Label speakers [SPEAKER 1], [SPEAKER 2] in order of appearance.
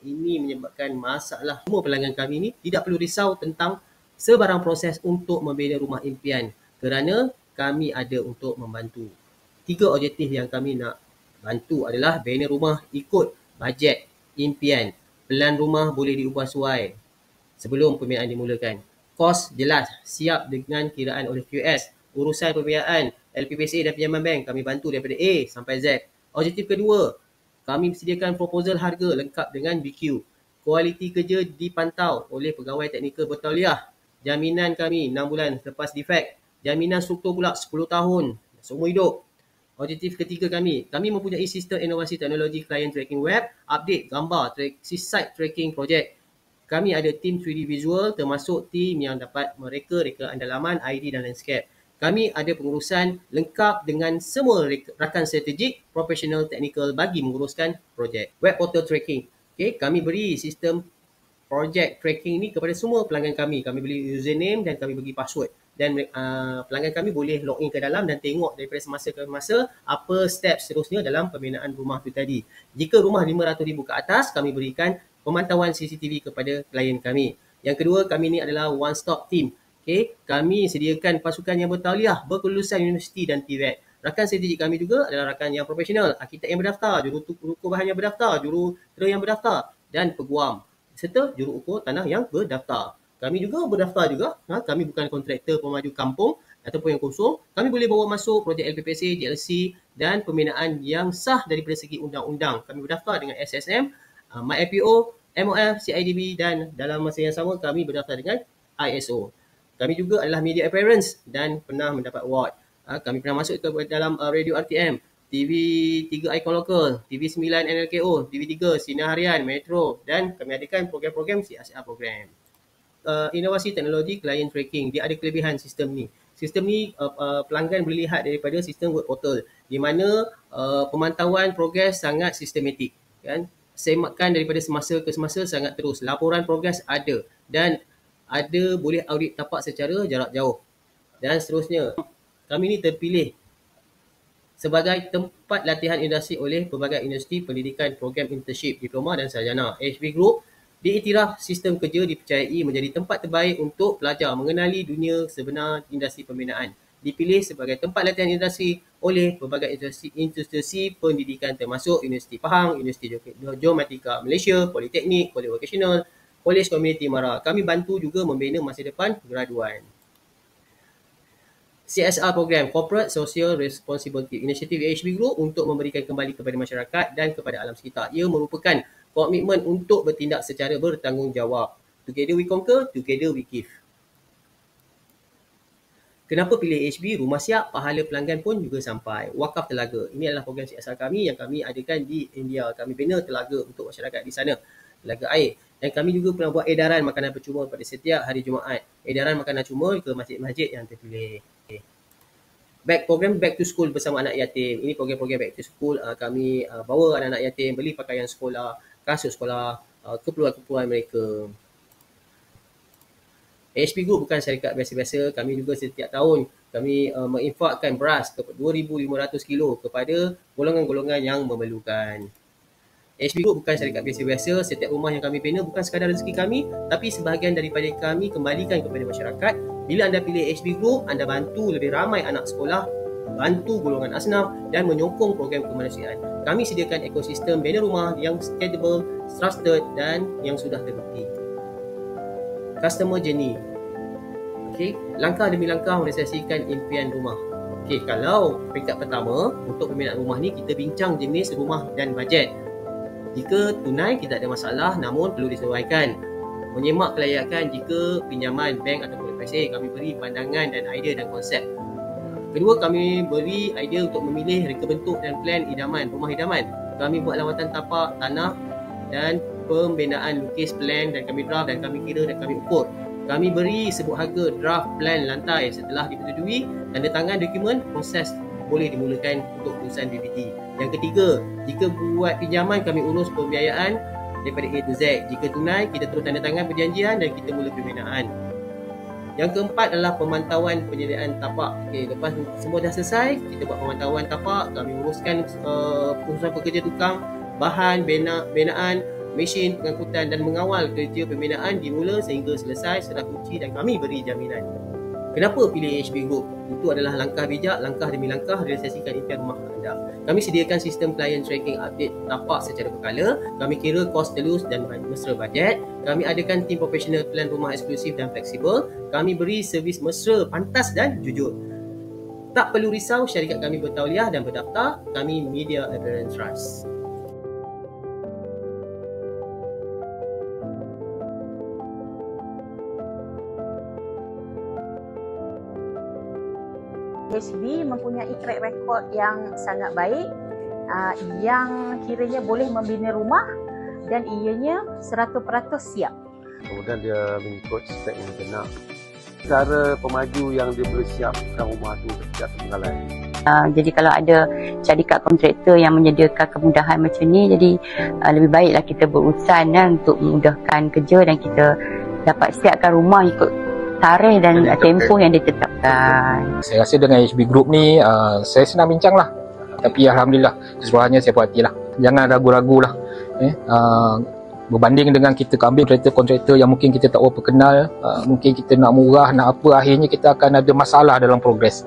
[SPEAKER 1] Ini menyebabkan masalah. Semua pelanggan kami ni tidak perlu risau tentang sebarang proses untuk membina rumah impian kerana kami ada untuk membantu. 3 objektif yang kami nak bantu adalah bina rumah ikut bajet impian. Pelan rumah boleh diubah suai sebelum pembinaan dimulakan. Kos jelas, siap dengan kiraan oleh QS. Urusan pembiayaan, LPPSA dan pinjaman bank kami bantu daripada A sampai Z. Objektif kedua, kami sediakan proposal harga lengkap dengan BQ. Kualiti kerja dipantau oleh pegawai teknikal bertauliah. Jaminan kami 6 bulan selepas defect. Jaminan struktur pula 10 tahun, seumur hidup. Objektif ketiga kami mempunyai sistem inovasi teknologi client tracking web, update gambar, site tracking projek. Kami ada tim 3D visual termasuk tim yang dapat mereka rekaan dalaman, ID dan landscape. Kami ada pengurusan lengkap dengan semua rakan strategik, profesional teknikal bagi menguruskan projek. Web portal tracking. Okay, kami beri sistem projek tracking ni kepada semua pelanggan kami. Kami beri username dan kami bagi password. Dan pelanggan kami boleh login ke dalam dan tengok daripada semasa ke masa apa step seterusnya dalam pembinaan rumah tu tadi. Jika rumah RM500,000 ke atas, kami berikan pemantauan CCTV kepada klien kami. Yang kedua, kami ni adalah one stop team. Okay, kami sediakan pasukan yang bertauliah, berkelulusan universiti dan TVET. Rakan strategik kami juga adalah rakan yang profesional, arkitek yang berdaftar, juru bahan yang berdaftar, jurutera yang berdaftar dan peguam serta juru ukur tanah yang berdaftar. Kami juga berdaftar juga. Kami bukan kontraktor pemaju kampung ataupun yang kosong. Kami boleh bawa masuk projek LPPSA, JLC dan pembinaan yang sah daripada segi undang-undang. Kami berdaftar dengan SSM, MyIPO, MOF, CIDB dan dalam masa yang sama kami berdaftar dengan ISO. Kami juga adalah media appearance dan pernah mendapat award. Kami pernah masuk ke dalam radio RTM, TV3 Icon Local, TV9 NLKO, TV3 Sinar Harian, Metro dan kami adakan program-program CSR program. Inovasi teknologi client tracking, dia ada kelebihan sistem ni. Sistem ni pelanggan boleh lihat daripada sistem web portal di mana pemantauan progres sangat sistematik, kan? Semakan daripada semasa ke semasa sangat terus. Laporan progres ada dan ada boleh audit tapak secara jarak jauh dan seterusnya. Kami ni terpilih sebagai tempat latihan industri oleh pelbagai universiti pendidikan, program internship, diploma dan sarjana. HB Group diiktiraf sistem kerja dipercayai menjadi tempat terbaik untuk pelajar mengenali dunia sebenar industri pembinaan. Dipilih sebagai tempat latihan industri oleh pelbagai institusi pendidikan termasuk Universiti Pahang, Universiti Geomatika Malaysia, Politeknik, Kolej Vocational, Kolej Komuniti Mara. Kami bantu juga membina masa depan graduan. CSR program, Corporate Social Responsibility, inisiatif HB Group untuk memberikan kembali kepada masyarakat dan kepada alam sekitar. Ia merupakan komitmen untuk bertindak secara bertanggungjawab. Together we conquer, together we give. Kenapa pilih HB? Rumah siap, pahala pelanggan pun juga sampai. Wakaf Telaga. Ini adalah program CSR kami yang kami adakan di India. Kami bina telaga untuk masyarakat di sana. Telaga air. Dan kami juga pernah buat edaran makanan percuma pada setiap hari Jumaat. Edaran makanan cuma ke masjid-masjid yang terpilih. Program Back to School bersama anak yatim. Ini program-program Back to School. Kami bawa anak-anak yatim beli pakaian sekolah, kasut sekolah, keperluan-keperluan mereka. HB Group bukan syarikat biasa-biasa. Kami juga setiap tahun kami menginfakkan beras 2,500 kilo kepada golongan-golongan yang memerlukan. HB Group bukan syarikat biasa-biasa. Setiap rumah yang kami bina bukan sekadar rezeki kami, tapi sebahagian daripada kami kembalikan kepada masyarakat. Bila anda pilih HB Group, anda bantu lebih ramai anak sekolah, bantu golongan asnaf dan menyokong program kemanusiaan. Kami sediakan ekosistem bina rumah yang scalable, trusted dan yang sudah terbukti. Customer journey. Okay, langkah demi langkah merealisasikan impian rumah. Okay, kalau peringkat pertama untuk pembinaan rumah ni kita bincang jenis rumah dan bajet. Jika tunai kita ada masalah namun perlu disesuaikan. Menyemak kelayakan jika pinjaman bank ataupun LPSA, kami beri pandangan dan idea dan konsep. Kedua, kami beri idea untuk memilih reka bentuk dan plan idaman, rumah idaman. Kami buat lawatan tapak, tanah dan pembinaan lukis plan dan kami draft dan kami kira dan kami ukur. Kami beri sebut harga draft plan lantai. Setelah dipersetujui, tanda tangan dokumen, proses boleh dimulakan untuk urusan BBT. Yang ketiga, jika buat pinjaman kami urus pembiayaan daripada A to Z. Jika tunai, kita terus tanda tangan perjanjian dan kita mula pembinaan. Yang keempat adalah pemantauan penyediaan tapak. Okay, lepas semua dah selesai, kita buat pemantauan tapak, kami uruskan urusan pekerja tukang, bahan, binaan, mesin pengangkutan dan mengawal kerja pembinaan dimula sehingga selesai serah kunci dan kami beri jaminan. Kenapa pilih HB Group? Itu adalah langkah bijak, langkah demi langkah realisasikan impian rumah anda. Kami sediakan sistem client tracking update tapak secara berkala. Kami kira kos telus dan mesra bajet. Kami adakan tim profesional plan rumah eksklusif dan fleksibel. Kami beri servis mesra, pantas dan jujur. Tak perlu risau, syarikat kami bertauliah dan berdaftar. Kami Media Appearance Trust.
[SPEAKER 2] HB mempunyai track record yang sangat baik, yang kiranya boleh membina rumah dan ianya 100% siap.
[SPEAKER 3] Kemudian dia mengikut spek yang dia nak. Cara pemaju yang dia boleh siapkan rumah tu setiap tinggalan.
[SPEAKER 4] Jadi kalau ada syarikat kontraktor yang menyediakan kemudahan macam ni, jadi lebih baiklah kita berurusan untuk memudahkan kerja dan kita dapat siapkan rumah ikut tarikh dan tempoh yang ditetapkan.
[SPEAKER 5] Saya rasa dengan HB Group ni saya senang bincang lah. Tapi Alhamdulillah keseluruhannya saya puas hati lah. Jangan ragu-ragu lah. Berbanding dengan kita ambil kontraktor yang mungkin kita tak berapa kenal, mungkin kita nak murah, nak apa, akhirnya kita akan ada masalah dalam progres.